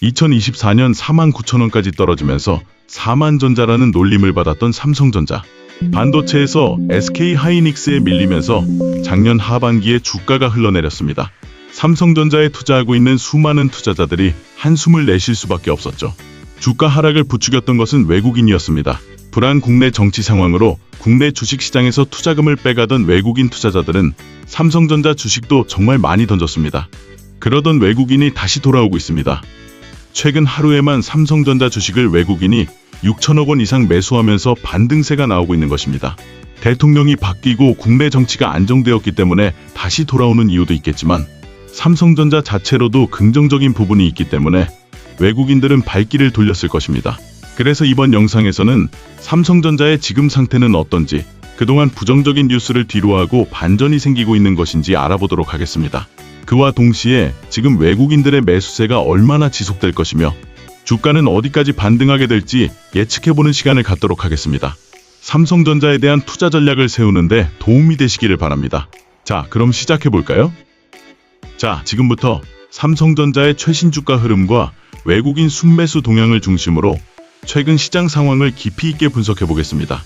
2024년 49,000원까지 떨어지면서 4만전자라는 놀림을 받았던 삼성전자. 반도체에서 SK하이닉스에 밀리면서 작년 하반기에 주가가 흘러내렸습니다. 삼성전자에 투자하고 있는 수많은 투자자들이 한숨을 내쉴 수밖에 없었죠. 주가 하락을 부추겼던 것은 외국인이었습니다. 불안 국내 정치 상황으로 국내 주식시장에서 투자금을 빼가던 외국인 투자자들은 삼성전자 주식도 정말 많이 던졌습니다. 그러던 외국인이 다시 돌아오고 있습니다. 최근 하루에만 삼성전자 주식을 외국인이 6천억 원 이상 매수하면서 반등세가 나오고 있는 것입니다. 대통령이 바뀌고 국내 정치가 안정되었기 때문에 다시 돌아오는 이유도 있겠지만 삼성전자 자체로도 긍정적인 부분이 있기 때문에 외국인들은 발길을 돌렸을 것입니다. 그래서 이번 영상에서는 삼성전자의 지금 상태는 어떤지, 그동안 부정적인 뉴스를 뒤로하고 반전이 생기고 있는 것인지 알아보도록 하겠습니다. 그와 동시에 지금 외국인들의 매수세가 얼마나 지속될 것이며 주가는 어디까지 반등하게 될지 예측해보는 시간을 갖도록 하겠습니다. 삼성전자에 대한 투자 전략을 세우는데 도움이 되시기를 바랍니다. 자, 그럼 시작해볼까요? 자, 지금부터 삼성전자의 최신 주가 흐름과 외국인 순매수 동향을 중심으로 최근 시장 상황을 깊이 있게 분석해보겠습니다.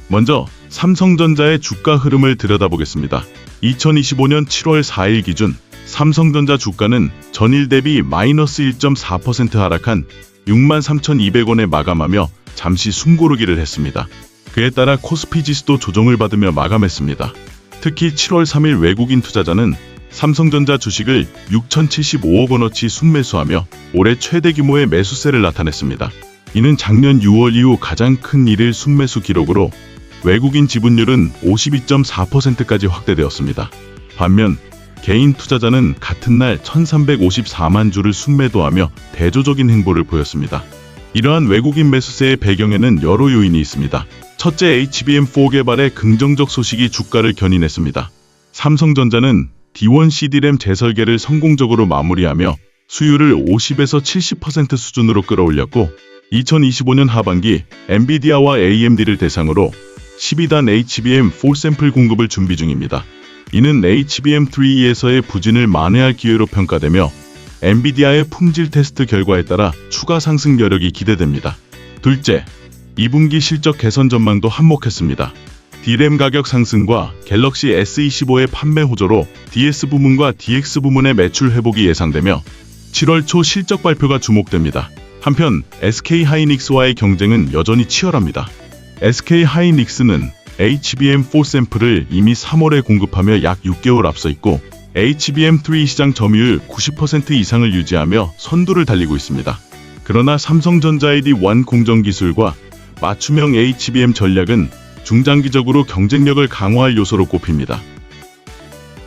먼저 삼성전자의 주가 흐름을 들여다보겠습니다. 2025년 7월 4일 기준 삼성전자 주가는 전일 대비 마이너스 1.4% 하락한 63,200원에 마감하며 잠시 숨고르기를 했습니다. 그에 따라 코스피 지수도 조정을 받으며 마감했습니다. 특히 7월 3일 외국인 투자자는 삼성전자 주식을 6,075억 원어치 순매수하며 올해 최대 규모의 매수세를 나타냈습니다. 이는 작년 6월 이후 가장 큰 1일 순매수 기록으로 외국인 지분율은 52.4%까지 확대되었습니다. 반면 개인 투자자는 같은 날 1,354만 주를 순매도하며 대조적인 행보를 보였습니다. 이러한 외국인 매수세의 배경에는 여러 요인이 있습니다. 첫째, HBM4 개발의 긍정적 소식이 주가를 견인했습니다. 삼성전자는 D1 CD램 재설계를 성공적으로 마무리하며 수율을 50에서 70% 수준으로 끌어올렸고 2025년 하반기 엔비디아와 AMD를 대상으로 12단 HBM4 샘플 공급을 준비 중입니다. 이는 HBM3에서의 부진을 만회할 기회로 평가되며 엔비디아의 품질 테스트 결과에 따라 추가 상승 여력이 기대됩니다. 둘째, 2분기 실적 개선 전망도 한몫했습니다. D램 가격 상승과 갤럭시 S25의 판매 호조로 DS 부문과 DX 부문의 매출 회복이 예상되며 7월 초 실적 발표가 주목됩니다. 한편 SK하이닉스와의 경쟁은 여전히 치열합니다. SK하이닉스는 HBM4 샘플을 이미 3월에 공급하며 약 6개월 앞서 있고 HBM3 시장 점유율 90% 이상을 유지하며 선두를 달리고 있습니다. 그러나 삼성전자의 D1 공정 기술과 맞춤형 HBM 전략은 중장기적으로 경쟁력을 강화할 요소로 꼽힙니다.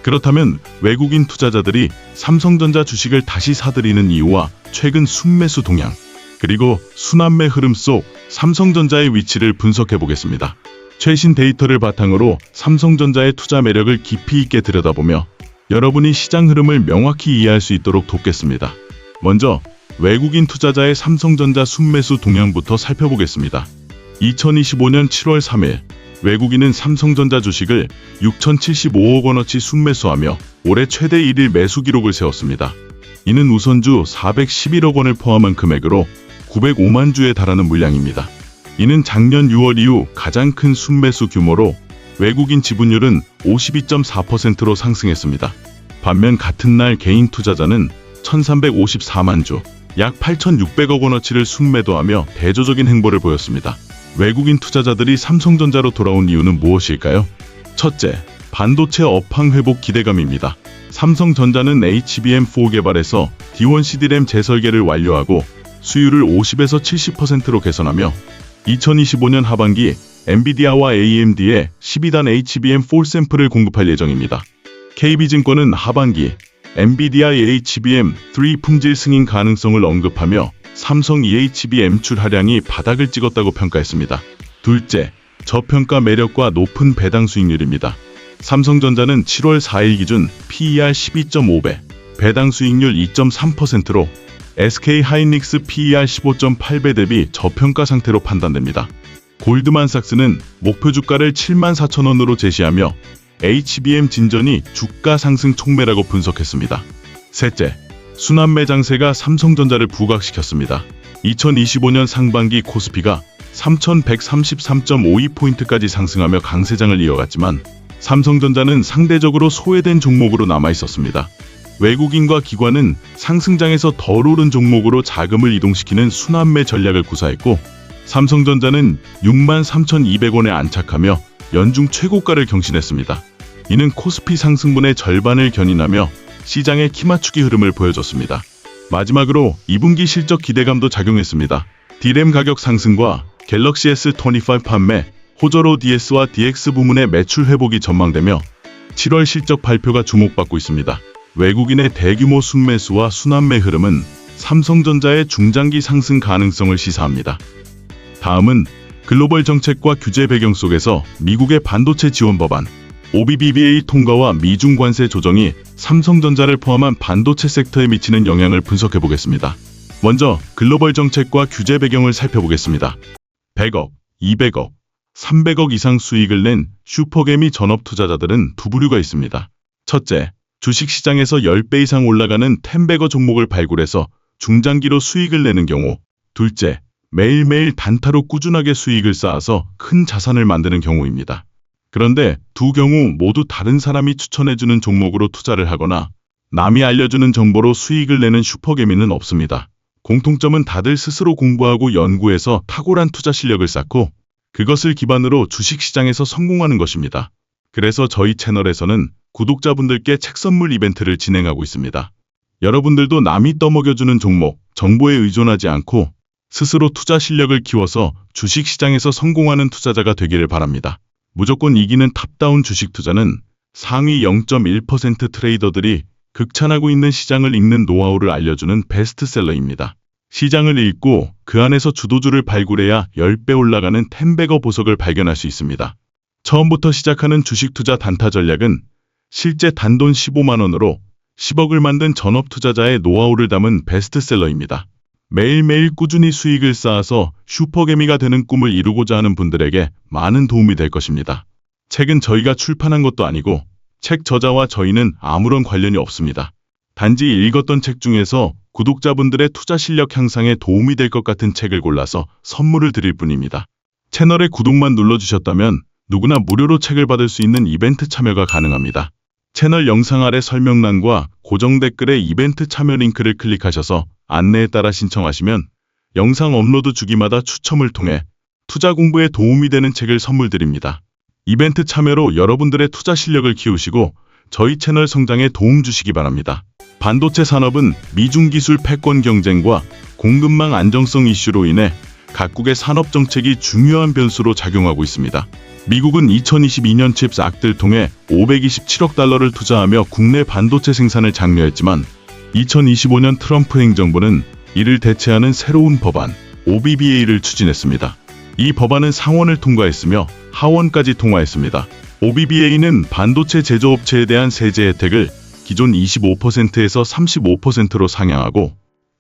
그렇다면 외국인 투자자들이 삼성전자 주식을 다시 사들이는 이유와 최근 순매수 동향, 그리고 순환매 흐름 속 삼성전자의 위치를 분석해보겠습니다. 최신 데이터를 바탕으로 삼성전자의 투자 매력을 깊이 있게 들여다보며 여러분이 시장 흐름을 명확히 이해할 수 있도록 돕겠습니다. 먼저 외국인 투자자의 삼성전자 순매수 동향부터 살펴보겠습니다. 2025년 7월 3일 외국인은 삼성전자 주식을 6,075억 원어치 순매수하며 올해 최대 1일 매수 기록을 세웠습니다. 이는 우선주 411억 원을 포함한 금액으로 905만 주에 달하는 물량입니다. 이는 작년 6월 이후 가장 큰 순매수 규모로 외국인 지분율은 52.4%로 상승했습니다. 반면 같은 날 개인 투자자는 1,354만 주, 약 8,600억 원어치를 순매도하며 대조적인 행보를 보였습니다. 외국인 투자자들이 삼성전자로 돌아온 이유는 무엇일까요? 첫째, 반도체 업황 회복 기대감입니다. 삼성전자는 HBM4 개발에서 D1 CD램 재설계를 완료하고 수율을 50에서 70%로 개선하며 2025년 하반기 엔비디아와 AMD의 12단 HBM4 샘플을 공급할 예정입니다. KB증권은 하반기 엔비디아의 HBM3 품질 승인 가능성을 언급하며 삼성 EHB 매출 하량이 바닥을 찍었다고 평가했습니다. 둘째, 저평가 매력과 높은 배당 수익률입니다. 삼성전자는 7월 4일 기준 PER 12.5배, 배당 수익률 2.3%로 SK하이닉스 PER 15.8배 대비 저평가 상태로 판단됩니다. 골드만삭스는 목표 주가를 74,000원으로 제시하며 HBM 진전이 주가 상승 촉매라고 분석했습니다. 셋째, 순환매 장세가 삼성전자를 부각시켰습니다. 2025년 상반기 코스피가 3,133.52포인트까지 상승하며 강세장을 이어갔지만 삼성전자는 상대적으로 소외된 종목으로 남아있었습니다. 외국인과 기관은 상승장에서 덜 오른 종목으로 자금을 이동시키는 순환매 전략을 구사했고 삼성전자는 63,200원에 안착하며 연중 최고가를 경신했습니다. 이는 코스피 상승분의 절반을 견인하며 시장의 키맞추기 흐름을 보여줬습니다. 마지막으로 2분기 실적 기대감도 작용했습니다. D램 가격 상승과 갤럭시 S25 판매, 호저로 DS와 DX 부문의 매출 회복이 전망되며 7월 실적 발표가 주목받고 있습니다. 외국인의 대규모 순매수와 순환매 흐름은 삼성전자의 중장기 상승 가능성을 시사합니다. 다음은 글로벌 정책과 규제 배경 속에서 미국의 반도체 지원 법안, OBBBA 통과와 미중 관세 조정이 삼성전자를 포함한 반도체 섹터에 미치는 영향을 분석해 보겠습니다. 먼저 글로벌 정책과 규제 배경을 살펴보겠습니다. 100억, 200억, 300억 이상 수익을 낸 슈퍼개미 전업 투자자들은 두 부류가 있습니다. 첫째, 주식시장에서 10배 이상 올라가는 텐베거 종목을 발굴해서 중장기로 수익을 내는 경우. 둘째, 매일매일 단타로 꾸준하게 수익을 쌓아서 큰 자산을 만드는 경우입니다. 그런데 두 경우 모두 다른 사람이 추천해주는 종목으로 투자를 하거나 남이 알려주는 정보로 수익을 내는 슈퍼개미는 없습니다. 공통점은 다들 스스로 공부하고 연구해서 탁월한 투자 실력을 쌓고 그것을 기반으로 주식시장에서 성공하는 것입니다. 그래서 저희 채널에서는 구독자분들께 책 선물 이벤트를 진행하고 있습니다. 여러분들도 남이 떠먹여주는 종목, 정보에 의존하지 않고 스스로 투자 실력을 키워서 주식시장에서 성공하는 투자자가 되기를 바랍니다. 무조건 이기는 탑다운 주식 투자는 상위 0.1% 트레이더들이 극찬하고 있는 시장을 읽는 노하우를 알려주는 베스트셀러입니다. 시장을 읽고 그 안에서 주도주를 발굴해야 10배 올라가는 텐베거 보석을 발견할 수 있습니다. 처음부터 시작하는 주식 투자 단타 전략은 실제 단돈 15만 원으로 10억을 만든 전업 투자자의 노하우를 담은 베스트셀러입니다. 매일매일 꾸준히 수익을 쌓아서 슈퍼개미가 되는 꿈을 이루고자 하는 분들에게 많은 도움이 될 것입니다. 책은 저희가 출판한 것도 아니고 책 저자와 저희는 아무런 관련이 없습니다. 단지 읽었던 책 중에서 구독자분들의 투자 실력 향상에 도움이 될 것 같은 책을 골라서 선물을 드릴 뿐입니다. 채널에 구독만 눌러주셨다면 누구나 무료로 책을 받을 수 있는 이벤트 참여가 가능합니다. 채널 영상 아래 설명란과 고정 댓글에 이벤트 참여 링크를 클릭하셔서 안내에 따라 신청하시면 영상 업로드 주기마다 추첨을 통해 투자 공부에 도움이 되는 책을 선물 드립니다. 이벤트 참여로 여러분들의 투자 실력을 키우시고 저희 채널 성장에 도움 주시기 바랍니다. 반도체 산업은 미중 기술 패권 경쟁과 공급망 안정성 이슈로 인해 각국의 산업 정책이 중요한 변수로 작용하고 있습니다. 미국은 2022년 칩스 악들 통해 527억 달러를 투자하며 국내 반도체 생산을 장려했지만 2025년 트럼프 행정부는 이를 대체하는 새로운 법안 OBBA를 추진했습니다. 이 법안은 상원을 통과했으며 하원까지 통과했습니다. OBBA는 반도체 제조업체에 대한 세제 혜택을 기존 25%에서 35%로 상향하고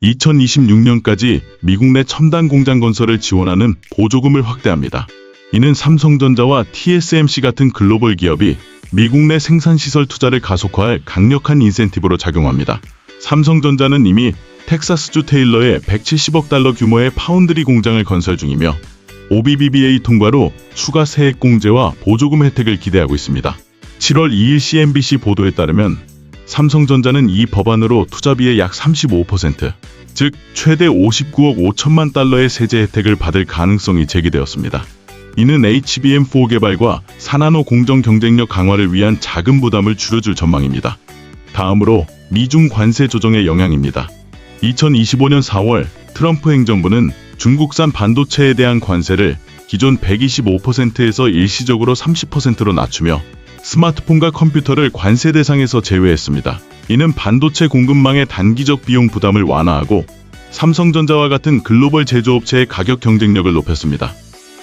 2026년까지 미국 내 첨단 공장 건설을 지원하는 보조금을 확대합니다. 이는 삼성전자와 TSMC 같은 글로벌 기업이 미국 내 생산시설 투자를 가속화할 강력한 인센티브로 작용합니다. 삼성전자는 이미 텍사스주 테일러에 170억 달러 규모의 파운드리 공장을 건설 중이며 OBBA 통과로 추가 세액 공제와 보조금 혜택을 기대하고 있습니다. 7월 2일 CNBC 보도에 따르면 삼성전자는 이 법안으로 투자비의 약 35%, 즉 최대 59억 5천만 달러의 세제 혜택을 받을 가능성이 제기되었습니다. 이는 HBM4 개발과 4나노 공정 경쟁력 강화를 위한 자금 부담을 줄여줄 전망입니다. 다음으로 미중 관세 조정의 영향입니다. 2025년 4월 트럼프 행정부는 중국산 반도체에 대한 관세를 기존 125%에서 일시적으로 30%로 낮추며 스마트폰과 컴퓨터를 관세 대상에서 제외했습니다. 이는 반도체 공급망의 단기적 비용 부담을 완화하고 삼성전자와 같은 글로벌 제조업체의 가격 경쟁력을 높였습니다.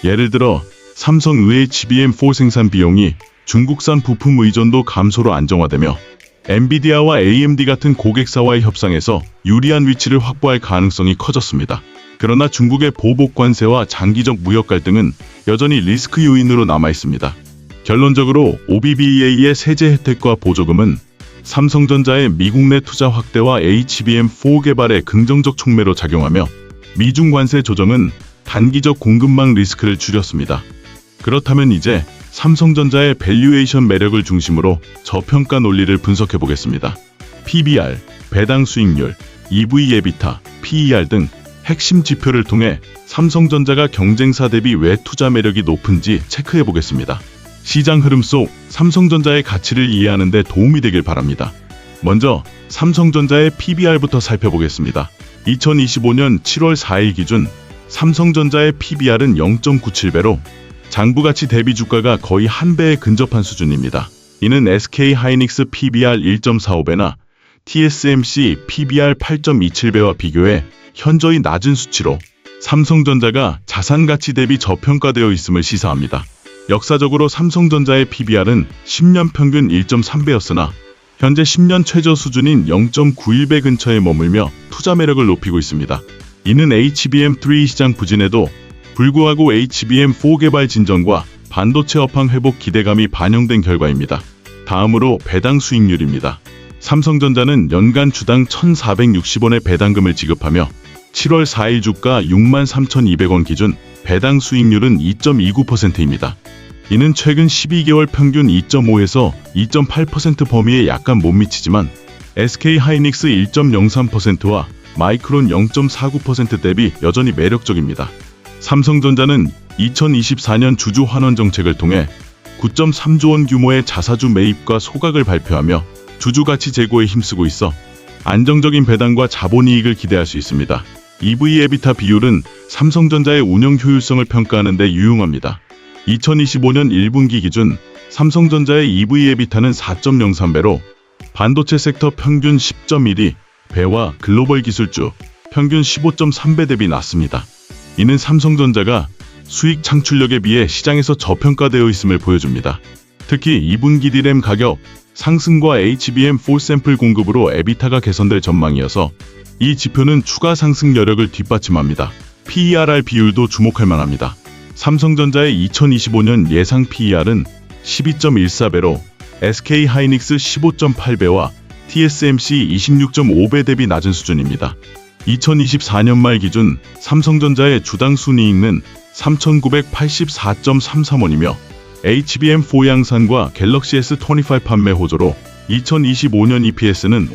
예를 들어 삼성 HBM4 생산 비용이 중국산 부품 의존도 감소로 안정화되며 엔비디아와 AMD 같은 고객사와의 협상에서 유리한 위치를 확보할 가능성이 커졌습니다. 그러나 중국의 보복 관세와 장기적 무역 갈등은 여전히 리스크 요인으로 남아 있습니다. 결론적으로 OBBA의 세제 혜택과 보조금은 삼성전자의 미국 내 투자 확대와 HBM4 개발에 긍정적 촉매로 작용하며 미중 관세 조정은 단기적 공급망 리스크를 줄였습니다. 그렇다면 이제 삼성전자의 밸류에이션 매력을 중심으로 저평가 논리를 분석해 보겠습니다. PBR, 배당 수익률, EV/EBITDA, PER 등 핵심 지표를 통해 삼성전자가 경쟁사 대비 왜 투자 매력이 높은지 체크해 보겠습니다. 시장 흐름 속 삼성전자의 가치를 이해하는 데 도움이 되길 바랍니다. 먼저 삼성전자의 PBR부터 살펴보겠습니다. 2025년 7월 4일 기준 삼성전자의 PBR은 0.97배로 장부가치 대비 주가가 거의 한 배에 근접한 수준입니다. 이는 SK하이닉스 PBR 1.45배나 TSMC PBR 8.27배와 비교해 현저히 낮은 수치로 삼성전자가 자산가치 대비 저평가되어 있음을 시사합니다. 역사적으로 삼성전자의 PBR은 10년 평균 1.3배였으나 현재 10년 최저 수준인 0.91배 근처에 머물며 투자 매력을 높이고 있습니다. 이는 HBM3 시장 부진에도 불구하고 HBM4 개발 진전과 반도체 업황 회복 기대감이 반영된 결과입니다. 다음으로 배당 수익률입니다. 삼성전자는 연간 주당 1,460원의 배당금을 지급하며 7월 4일 주가 63,200원 기준 배당 수익률은 2.29%입니다. 이는 최근 12개월 평균 2.5에서 2.8% 범위에 약간 못 미치지만 SK하이닉스 1.03%와 마이크론 0.49% 대비 여전히 매력적입니다. 삼성전자는 2024년 주주 환원 정책을 통해 9.3조 원 규모의 자사주 매입과 소각을 발표하며 주주 가치 제고에 힘쓰고 있어 안정적인 배당과 자본이익을 기대할 수 있습니다. EV/EBITDA 비율은 삼성전자의 운영 효율성을 평가하는 데 유용합니다. 2025년 1분기 기준 삼성전자의 EV/EBITDA는 4.03배로 반도체 섹터 평균 10.12배와 글로벌 기술주 평균 15.3배 대비 낮습니다. 이는 삼성전자가 수익 창출력에 비해 시장에서 저평가되어 있음을 보여줍니다. 특히 2분기 D램 가격 상승과 HBM4 샘플 공급으로 EBITDA가 개선될 전망이어서 이 지표는 추가 상승 여력을 뒷받침합니다. PER 비율도 주목할 만합니다. 삼성전자의 2025년 예상 PER은 12.14배로 SK하이닉스 15.8배와 TSMC 26.5배 대비 낮은 수준입니다. 2024년 말 기준 삼성전자의 주당 순이익은 3,984.33원이며 HBM4 양산과 갤럭시 S25 판매 호조로 2025년 EPS는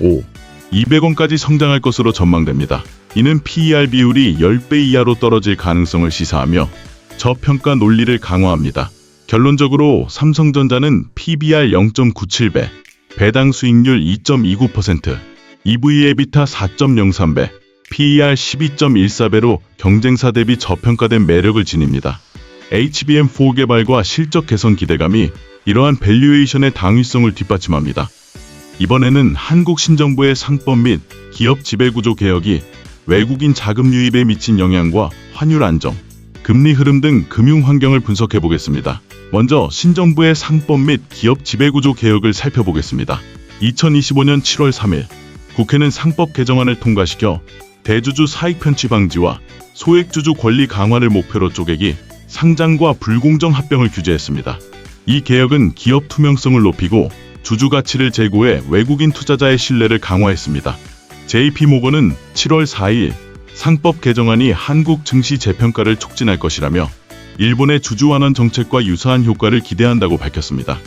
200원까지 성장할 것으로 전망됩니다. 이는 PER 비율이 10배 이하로 떨어질 가능성을 시사하며 저평가 논리를 강화합니다. 결론적으로 삼성전자는 PBR 0.97배, 배당 수익률 2.29%, EV/EBITDA 4.03배, PER 12.14배로 경쟁사 대비 저평가된 매력을 지닙니다. HBM4 개발과 실적 개선 기대감이 이러한 밸류에이션의 당위성을 뒷받침합니다. 이번에는 한국 신정부의 상법 및 기업 지배구조 개혁이 외국인 자금 유입에 미친 영향과 환율 안정, 금리 흐름 등 금융 환경을 분석해 보겠습니다. 먼저 신정부의 상법 및 기업 지배구조 개혁을 살펴보겠습니다. 2025년 7월 3일 국회는 상법 개정안을 통과시켜 대주주 사익 편취 방지와 소액주주 권리 강화를 목표로 쪼개기, 상장과 불공정 합병을 규제했습니다. 이 개혁은 기업 투명성을 높이고 주주 가치를 제고해 외국인 투자자의 신뢰를 강화했습니다. JP모건은 7월 4일 상법 개정안이 한국 증시 재평가를 촉진할 것이라며 일본의 주주 완화 정책과 유사한 효과를 기대한다고 밝혔습니다.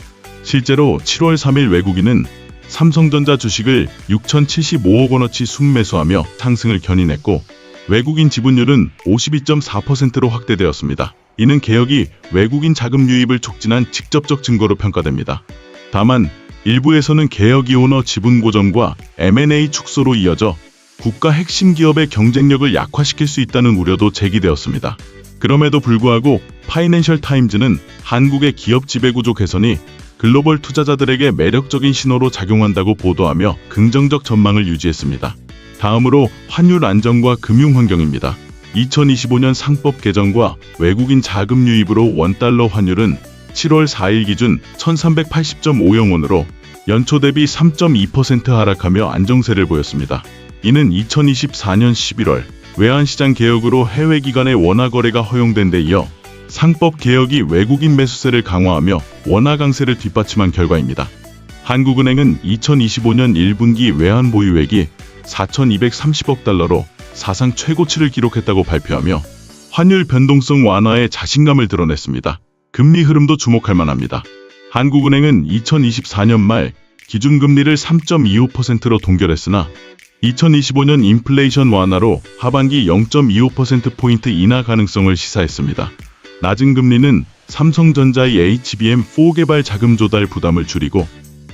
실제로 7월 3일 외국인은 삼성전자 주식을 6,075억 원어치 순매수하며 상승을 견인했고 외국인 지분율은 52.4%로 확대되었습니다. 이는 개혁이 외국인 자금 유입을 촉진한 직접적 증거로 평가됩니다. 다만 일부에서는 개혁이 오너 지분 고정과 M&A 축소로 이어져 국가 핵심 기업의 경쟁력을 약화시킬 수 있다는 우려도 제기되었습니다. 그럼에도 불구하고 파이낸셜 타임즈는 한국의 기업 지배구조 개선이 글로벌 투자자들에게 매력적인 신호로 작용한다고 보도하며 긍정적 전망을 유지했습니다. 다음으로 환율 안정과 금융 환경입니다. 2025년 상법 개정과 외국인 자금 유입으로 원달러 환율은 7월 4일 기준 1380.50원으로 연초 대비 3.2% 하락하며 안정세를 보였습니다. 이는 2024년 11월 외환시장 개혁으로 해외 기관의 원화 거래가 허용된 데 이어 상법 개혁이 외국인 매수세를 강화하며 원화 강세를 뒷받침한 결과입니다. 한국은행은 2025년 1분기 외환 보유액이 4,230억 달러로 사상 최고치를 기록했다고 발표하며 환율 변동성 완화에 자신감을 드러냈습니다. 금리 흐름도 주목할 만합니다. 한국은행은 2024년 말 기준금리를 3.25%로 동결했으나 2025년 인플레이션 완화로 하반기 0.25%포인트 인하 가능성을 시사했습니다. 낮은 금리는 삼성전자의 HBM4 개발 자금 조달 부담을 줄이고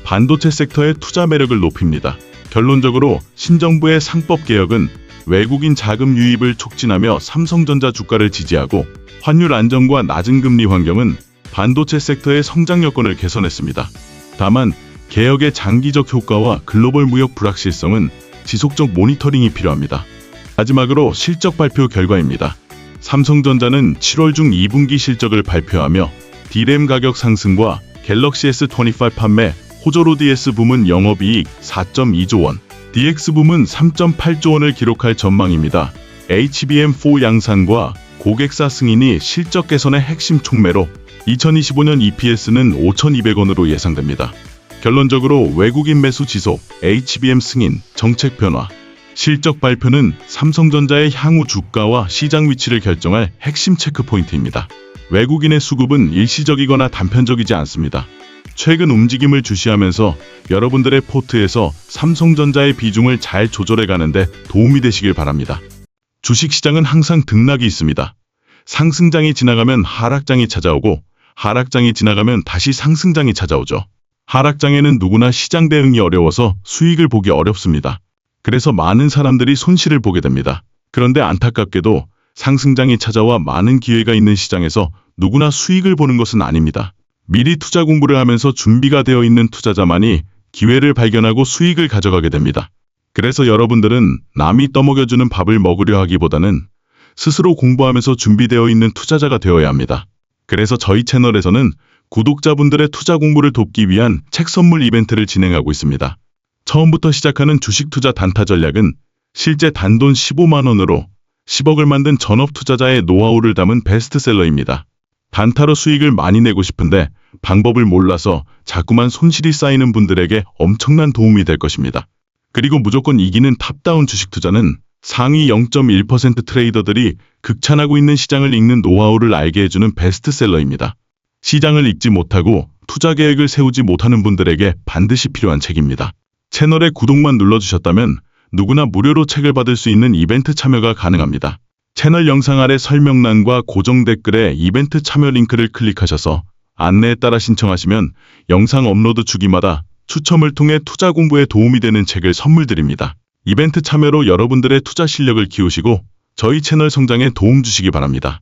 반도체 섹터의 투자 매력을 높입니다. 결론적으로 신정부의 상법 개혁은 외국인 자금 유입을 촉진하며 삼성전자 주가를 지지하고 환율 안정과 낮은 금리 환경은 반도체 섹터의 성장 여건을 개선했습니다. 다만 개혁의 장기적 효과와 글로벌 무역 불확실성은 지속적 모니터링이 필요합니다. 마지막으로 실적 발표 결과입니다. 삼성전자는 7월 중 2분기 실적을 발표하며 D램 가격 상승과 갤럭시 S25 판매, 호조로 DS 부문 영업이익 4.2조 원, DX 부문 3.8조 원을 기록할 전망입니다. HBM4 양산과 고객사 승인이 실적 개선의 핵심 촉매로 2025년 EPS는 5,200원으로 예상됩니다. 결론적으로 외국인 매수 지속, HBM 승인, 정책 변화, 실적 발표는 삼성전자의 향후 주가와 시장 위치를 결정할 핵심 체크포인트입니다. 외국인의 수급은 일시적이거나 단편적이지 않습니다. 최근 움직임을 주시하면서 여러분들의 포트에서 삼성전자의 비중을 잘 조절해 가는데 도움이 되시길 바랍니다. 주식시장은 항상 등락이 있습니다. 상승장이 지나가면 하락장이 찾아오고 하락장이 지나가면 다시 상승장이 찾아오죠. 하락장에는 누구나 시장 대응이 어려워서 수익을 보기 어렵습니다. 그래서 많은 사람들이 손실을 보게 됩니다. 그런데 안타깝게도 상승장이 찾아와 많은 기회가 있는 시장에서 누구나 수익을 보는 것은 아닙니다. 미리 투자 공부를 하면서 준비가 되어 있는 투자자만이 기회를 발견하고 수익을 가져가게 됩니다. 그래서 여러분들은 남이 떠먹여주는 밥을 먹으려 하기보다는 스스로 공부하면서 준비되어 있는 투자자가 되어야 합니다. 그래서 저희 채널에서는 구독자분들의 투자 공부를 돕기 위한 책 선물 이벤트를 진행하고 있습니다. 처음부터 시작하는 주식 투자 단타 전략은 실제 단돈 15만 원으로 10억을 만든 전업 투자자의 노하우를 담은 베스트셀러입니다. 단타로 수익을 많이 내고 싶은데 방법을 몰라서 자꾸만 손실이 쌓이는 분들에게 엄청난 도움이 될 것입니다. 그리고 무조건 이기는 탑다운 주식 투자는 상위 0.1% 트레이더들이 극찬하고 있는 시장을 읽는 노하우를 알게 해주는 베스트셀러입니다. 시장을 읽지 못하고 투자 계획을 세우지 못하는 분들에게 반드시 필요한 책입니다. 채널에 구독만 눌러주셨다면 누구나 무료로 책을 받을 수 있는 이벤트 참여가 가능합니다. 채널 영상 아래 설명란과 고정 댓글에 이벤트 참여 링크를 클릭하셔서 안내에 따라 신청하시면 영상 업로드 주기마다 추첨을 통해 투자 공부에 도움이 되는 책을 선물 드립니다. 이벤트 참여로 여러분들의 투자 실력을 키우시고 저희 채널 성장에 도움 주시기 바랍니다.